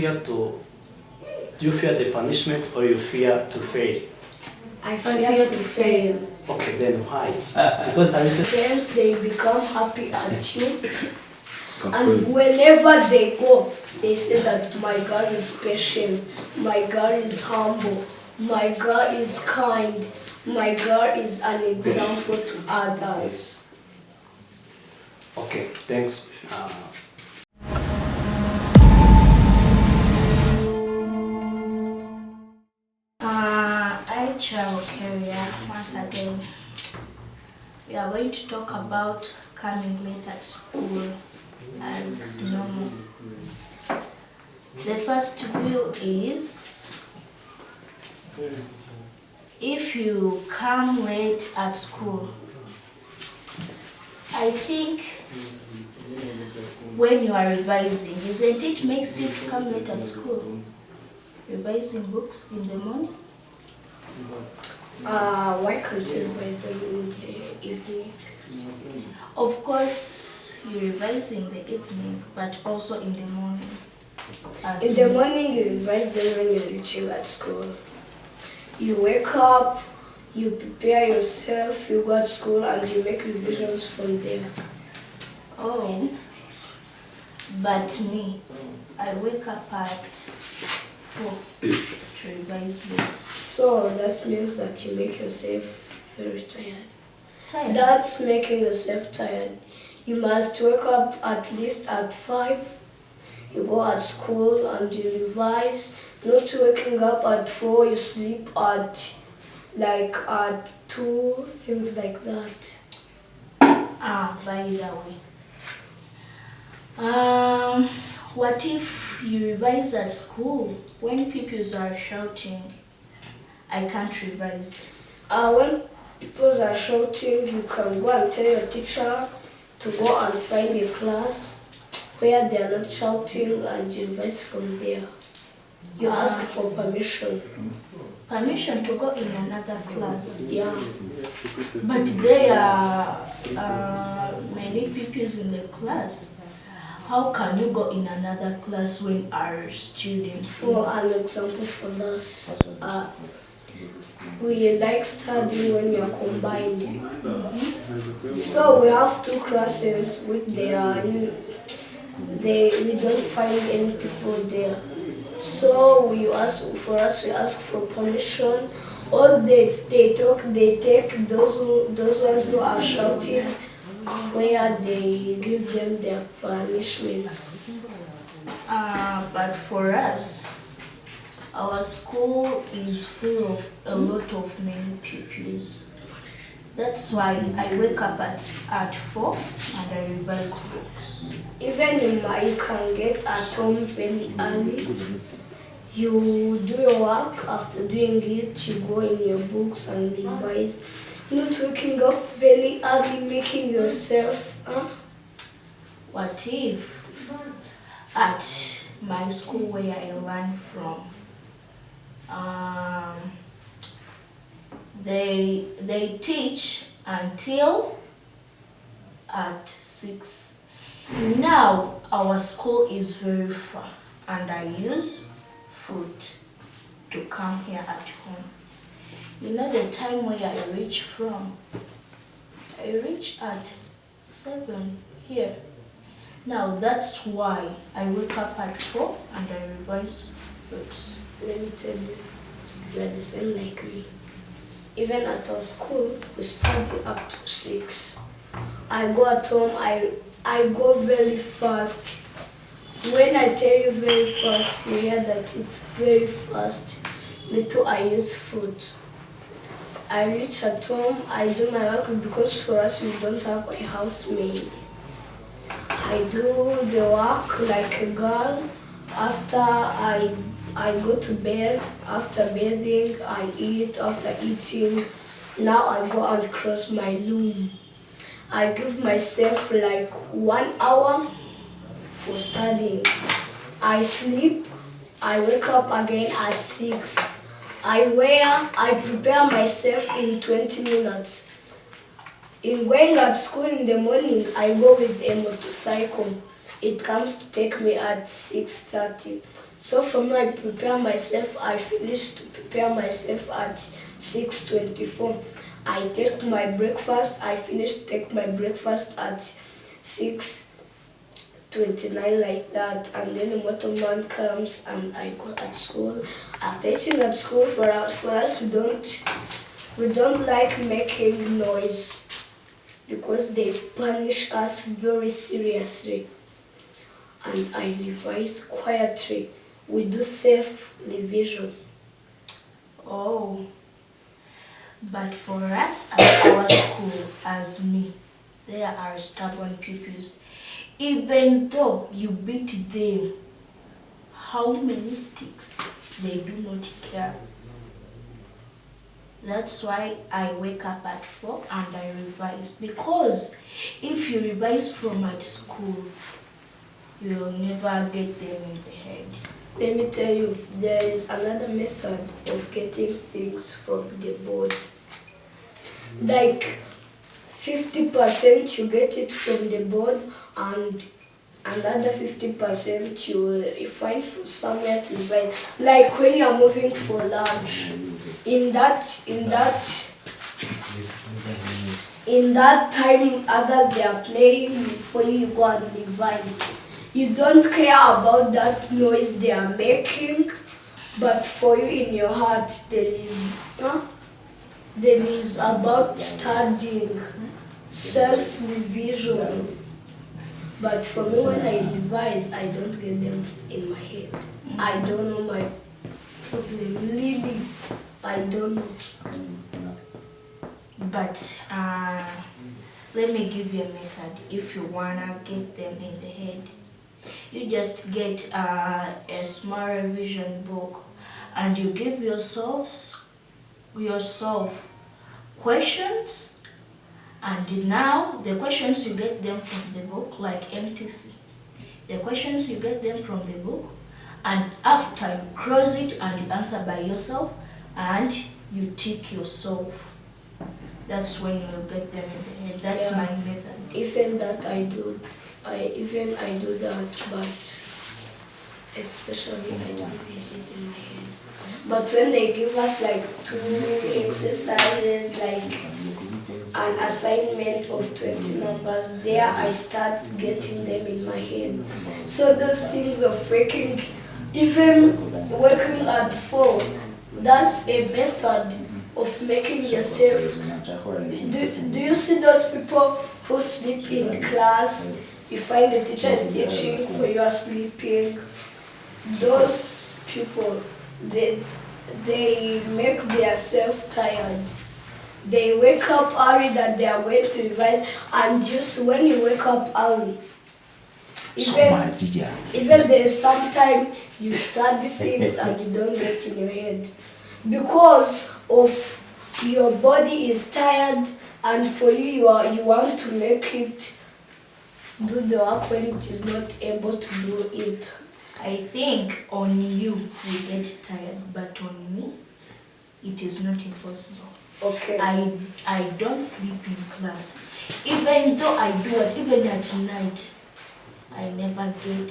fear the punishment or you fear to fail? I fear to fail. Okay, then why? Because I said Friends, they become happy at you. And whenever they go, they say that my God is patient, my God is humble, my God is kind, my God is an example to others. okay, thanks. I travel Kellia once again. We are going to talk about coming late at school as normal. The first view is if you come late at school, I think when you are revising, isn't it makes you to come late at school? Revising books in the morning? Why can't you revise them in the evening? Of course, you revise in the evening, but also in the morning. In the morning, you revise them when you're reaching at school. You wake up, you prepare yourself, you go to school, and you make revisions from there. Oh, but me, I wake up at 4 to revise books. So that means that you make yourself very tired. That's making yourself tired. You must wake up at least at 5. You go at school and you revise. Not waking up at 4, you sleep at 2, things like that. By the way. What if you revise at school when pupils are shouting? I can't revise. When people are shouting, you can go and tell your teacher to go and find a class where they are not shouting and you revise from there. You ask for permission. Permission to go in another class? Yeah. But there are many pupils in the class. How can you go in another class when our students? For an example for us, we like studying when we are combined. Mm-hmm. So we have 2 classes which we don't find any people there. So we ask for permission, or they take those ones who are shouting, where they give them their punishments. But for us, our school is full of a lot of many pupils. That's why I wake up at 4 and I revise books. Even you can get at home very early. You do your work, after doing it, you go in your books and revise. Not waking up very early, making yourself, What if at my school where I learn from, they teach until at 6. Now our school is very far and I use foot to come here at home. You know the time where I reach from? I reach at 7 here. Now that's why I wake up at 4 and I revise books. Let me tell you, you are the same like me. Even at our school, we study up to 6. I go at home, I go very fast. When I tell you very fast, you hear that it's very fast. Me too, I use foot. I reach at home, I do my work because for us we don't have a housemaid. I do the work like a girl. After I go to bed, after bathing, I eat, after eating, now I go and cross my room. I give myself like 1 hour for studying. I sleep, I wake up again at 6. I prepare myself in 20 minutes. In going at school in the morning, I go with a motorcycle. It comes to take me at 6:30. So from I prepare myself, I finish to prepare myself at 6:24. I take my breakfast, I finish to take my breakfast at 6:29 like that, and then the motorman comes and I go at school. After eating at school, for us we don't like making noise because they punish us very seriously. And I revise quietly. We do self-revision. Oh, but for us at our school, as me, there are stubborn pupils. Even though you beat them, how many sticks, they do not care. That's why I wake up at 4 and I revise. Because if you revise from at school, you will never get them in the head. Let me tell you, there is another method of getting things from the board. Like 50% you get it from the board, and another 50% you find somewhere to buy. Like when you are moving for lunch, in that time others they are playing, before you go and revise. You don't care about that noise they are making, but for you in your heart there is about studying, self-revision. But for me, when I revise, I don't get them in my head. I don't know my problem, really. I don't know. But let me give you a method. If you wanna get them in the head, you just get a small revision book and you give yourself questions, and now the questions you get them from the book, like MTC. The questions you get them from the book, and after you close it and you answer by yourself and you tick yourself. That's when you get them in the head. That's my method. Even that I do that, but especially I don't get it in my head. But when they give us like 2 exercises, like an assignment of 20 numbers, there I start getting them in my head. So those things of even waking at 4, that's a method of making yourself. Do you see those people who sleep in class? You find the teacher is teaching for you are sleeping. Those people, they make themselves tired. They wake up early that they are going to revise, and just when you wake up early, even there's sometimes you study things and you don't get in your head because of your body is tired, and for you want to make it do the work when it is not able to do it. I think on you we get tired, but on me it is not impossible. Okay. I don't sleep in class. Even though I do it, even at night, I never get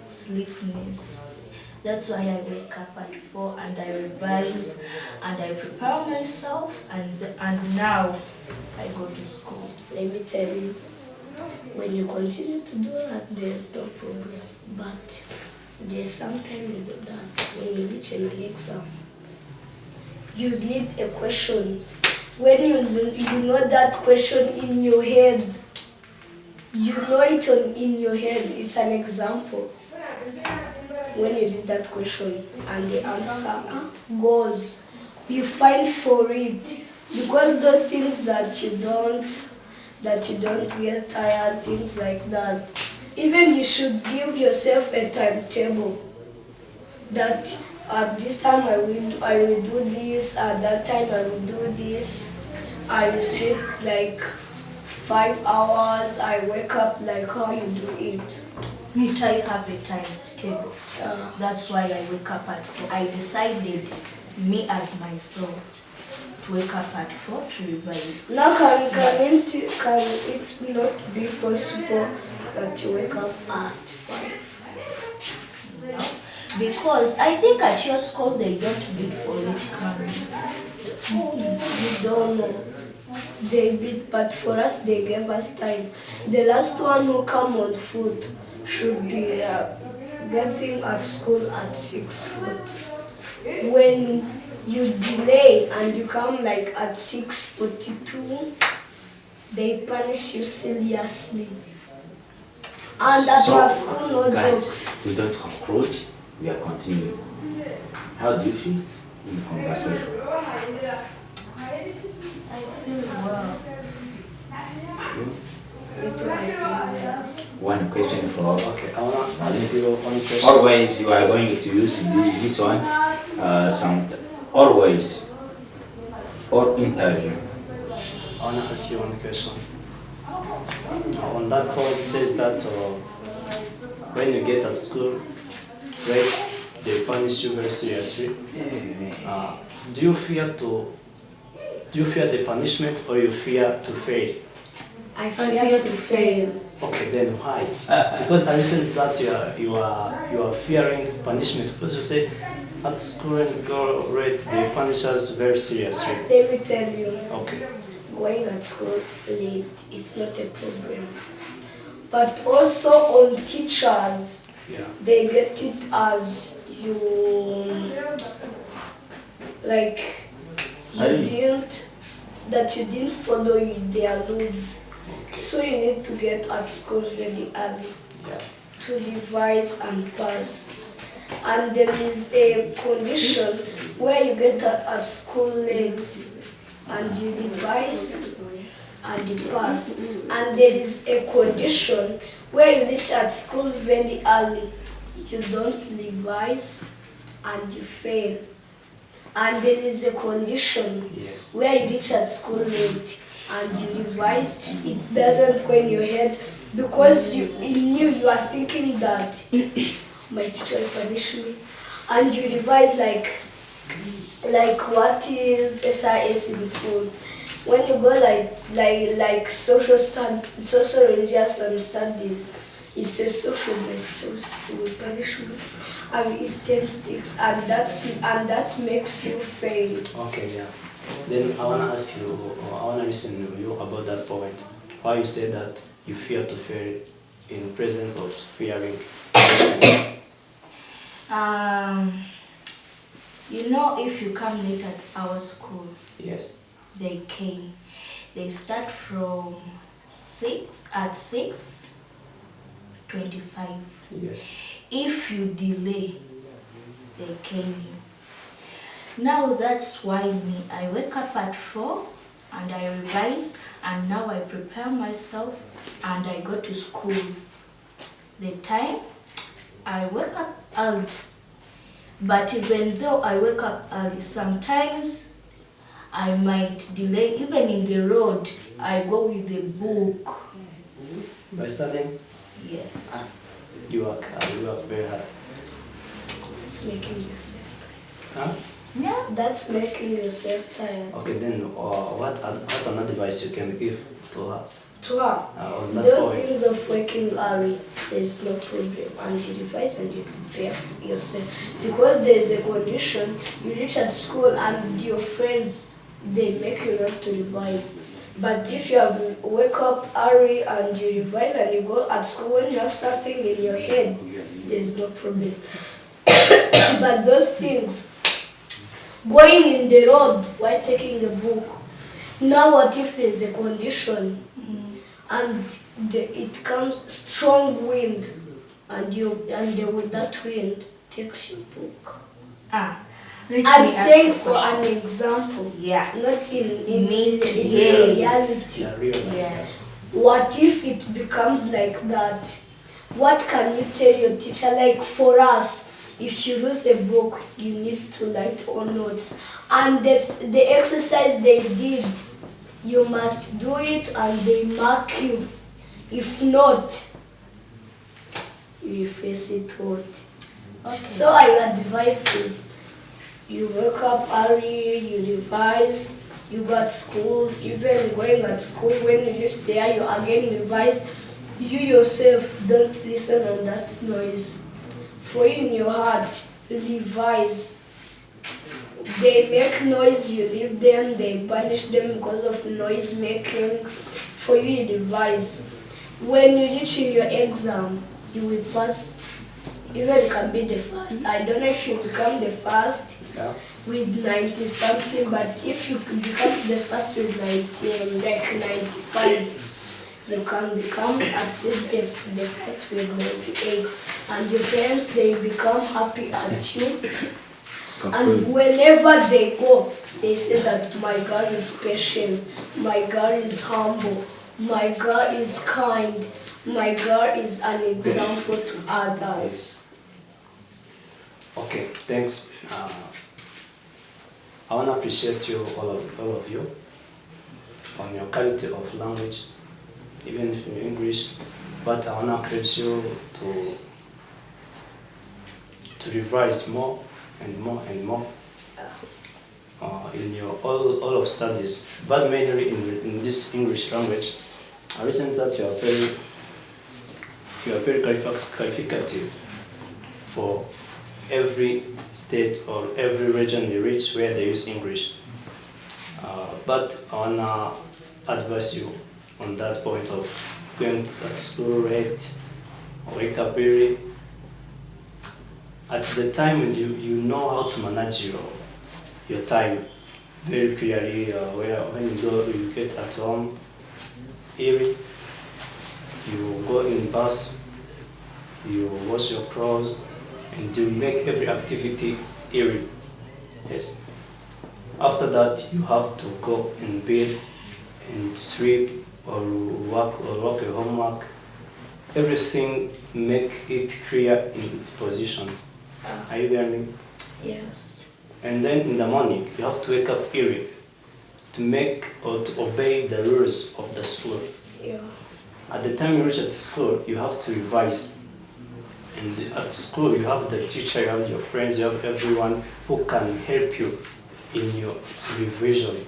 sleepiness. That's why I wake up at 4 and I revise and I prepare myself, and now I go to school. Let me tell you, when you continue to do that, there's no problem. But there's sometimes you do that when you reach an exam. You need a question. When you know that question in your head, you know it in your head. It's an example. When you did that question and the answer goes, you find for it, because those things that you don't get tired, things like that. Even you should give yourself a timetable that at this time I will do this, at that time I will do this. I will sleep like 5 hours, I wake up like how you do it. Me too, I have a timetable. That's why I wake up at 4. I decided, me as myself, to wake up at 4 to revise. Now can it not be possible that you wake up at 5? No? Because I think at your school they don't bid politically. We don't know. They beat, but for us they gave us time. The last one who come on foot should be getting at school at 6 foot. When you delay and you come like at 6:42, they punish you seriously. And at our school, no guys, jokes. we don't conclude, we are continuing. How do you feel in the conversation? I feel well. One question for Okay, I want to ask you one question. always you are going to use this one, always, or interview. I want to ask you one question. On that code it says that when you get at school, right, they punish you very seriously. Do you fear the punishment or you fear to fail? I fear to fail. Okay, then why? Because I sense that you are fearing punishment because you say at school and go rate they punish us very seriously. Let me tell you, Okay. going at school late is not a problem. But also on teachers, Yeah. they get it as you didn't follow their rules. So you need to get at school very early Yeah. to revise and pass. And there is a condition where you get at school late and you revise and you pass. And there is a condition where you reach at school very early, you don't revise and you fail. And there is a condition Yes. where you reach at school late and you revise, it doesn't go in your head because you are thinking that my teacher will punish me, and you revise like what is SRS in full. When you go like social religious and studies, it says social lectures will punish me. I will eat 10 sticks, and that makes you fail. Okay, yeah. Then I wanna ask you, I wanna listen to you about that point. Why you say that you fear to fail in presence of fearing punishment? If you come late at our school, Yes. they start from 6:25. Yes. If you delay, they cane you. Now that's why I wake up at 4 and I revise, and now I prepare myself and I go to school. The time I wake up early, but even though I wake up early, sometimes I might delay. Even in the road, I go with the book. By studying, Yes. you work very hard. That's making yourself Huh? Yeah. That's making yourself tired. Okay, then what an advice you can give to her To her, on that those point? things of waking early, there's no problem, and you revise and you prepare yourself. Because there's a condition, you reach at school and your friends, they make you not to revise. But if you wake up early and you revise and you go at school, when you have something in your head, there's no problem. But those things, going in the road while taking the book, now what if there's a condition and it comes strong wind and that wind takes your book? Let I'm me ask saying a for question. an example, Yeah. not in Yes. reality. Yeah, real life. Yes. What if it becomes like that? What can you tell your teacher? Like for us, if you lose a book, you need to write on notes. And the exercise they did, you must do it and they mark you. If not, you face it hot. Okay. So I advise you, you wake up early, you revise, you go to school, even going at school, when you reach there, you again revise, you yourself don't listen on that noise. For you in your heart, revise. They make noise, you leave them, they punish them because of noise making. For you, you revise. When you reach in your exam, you will pass. Even you can be the first. I don't know if you become the first with 90 something, but if you become the first with 90, like 95, you can become at least the first with 98. And your parents, they become happy at you. And whenever they go, they say that my God is patient, my God is humble, my God is kind, my God is an example to others. Okay, thanks. I want to appreciate you, all of you, on your quality of language, even if in English, but I want to encourage you to revise more and more and more in your all of studies, but mainly in this English language. I reason that you are very qualificative for every state or every region you reach where they use English. But I wanna advise you on that point of going at school late, wake up early. At the time you know how to manage your time very clearly. When you get at home early, you go in bus, you wash your clothes, and you make every activity early. Yes. After that, you have to go in bed and sleep or work your homework. Everything, make it clear in its position. Are you learning? Yes. And then in the morning, you have to wake up early to make or to obey the rules of the school. Yeah. At the time you reach at school, you have to revise. And at school, you have the teacher, you have your friends, you have everyone who can help you in your revision.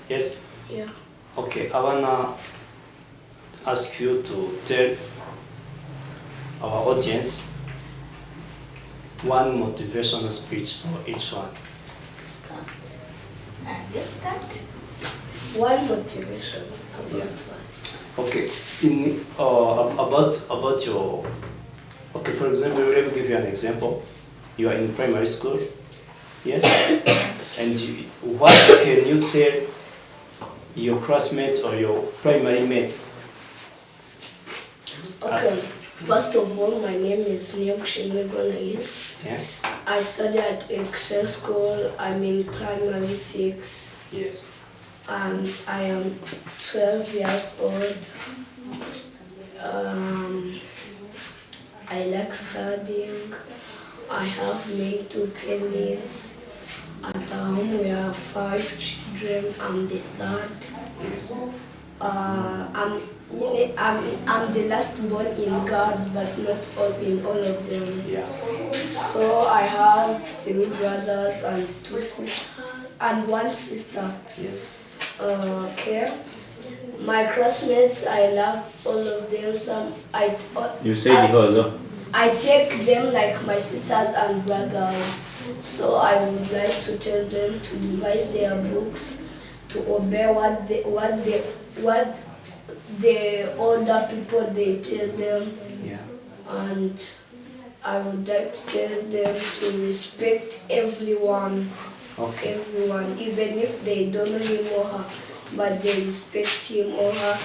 Yes? Yeah. Okay, I wanna ask you to tell our audience one motivational speech for each one. Start. Let's start. One motivation about what? Okay, about your. Okay, for example, let me give you an example. You are in primary school, yes, and what can you tell your classmates or your primary mates? Okay. First of all, my name is Anaise. Yes. I study at Excel School. I'm in primary 6. Yes. And I am 12 years old. I like studying. I have made 2 pennies. At home we are 5 children. I'm the third. Yes. I'm the last born in girls, but not all in all of them. Yeah. So I have 3 brothers and 2 sisters and 1 sister. Yes. Okay. My classmates, I love all of them. You say the hustle. I take them like my sisters and brothers. So I would like to tell them to revise their books, to obey what the older people they tell them. Yeah. And I would like to tell them to respect everyone. Okay. Everyone, even if they don't know him or her, but they respect him or her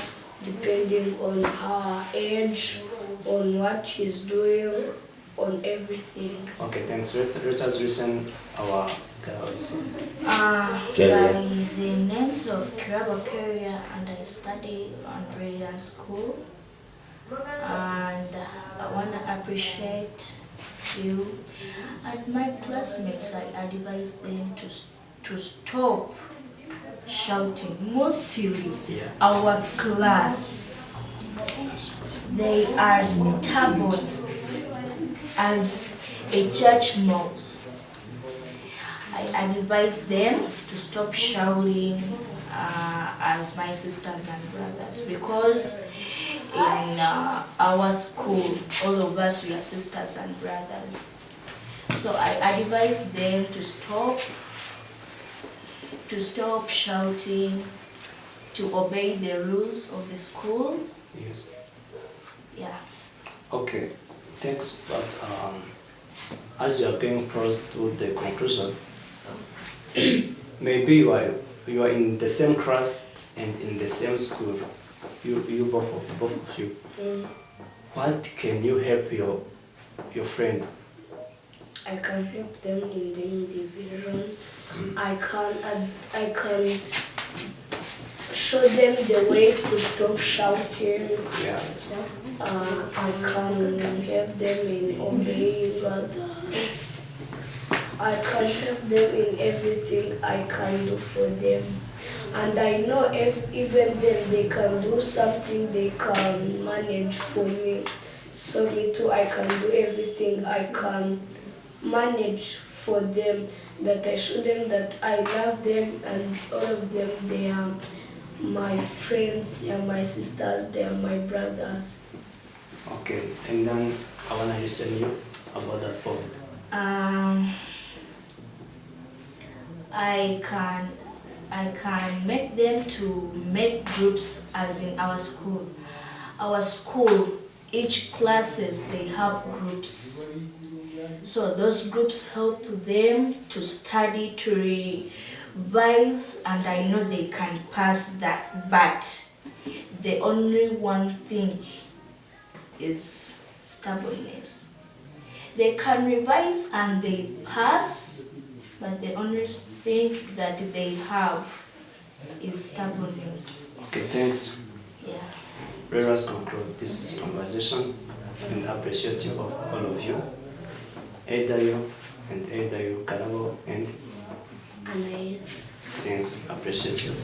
depending on her age, on what he's doing, on everything. Okay, thanks. Let us listen our By the names of Kellia, and I study on Rwanda school. And I want to appreciate you and my classmates. I advise them to stop shouting. Mostly our class, they are stubborn as a church mouse. I advise them to stop shouting as my sisters and brothers, because in our school, all of us, we are sisters and brothers. So I advise them to stop shouting, to obey the rules of the school. Yes. Yeah. Okay, thanks. But as you are getting close to the conclusion, maybe you are in the same class and in the same school. You both of you. What can you help your friend? I can help them in doing division. I can show them the way to stop shouting. Yeah. I can help them in obeying others. I can help them in everything I can do for them. And I know if even then they can do something, they can manage for me. So me too, I can do everything I can manage for them, that I show them that I love them, and all of them, they are my friends, they are my sisters, they are my brothers. Okay, and then I wanna listen you about that point. I can make them to make groups as in our school. Our school, each classes, they have groups. So those groups help them to study, to revise, and I know they can pass that. But the only one thing is stubbornness. They can revise and they pass, but the only thing that they have is stubbornness. Okay, thanks. Yeah. Let us conclude this conversation and appreciate you all of you. Either you and either you, Karabo, and Anaise. thanks, appreciate you.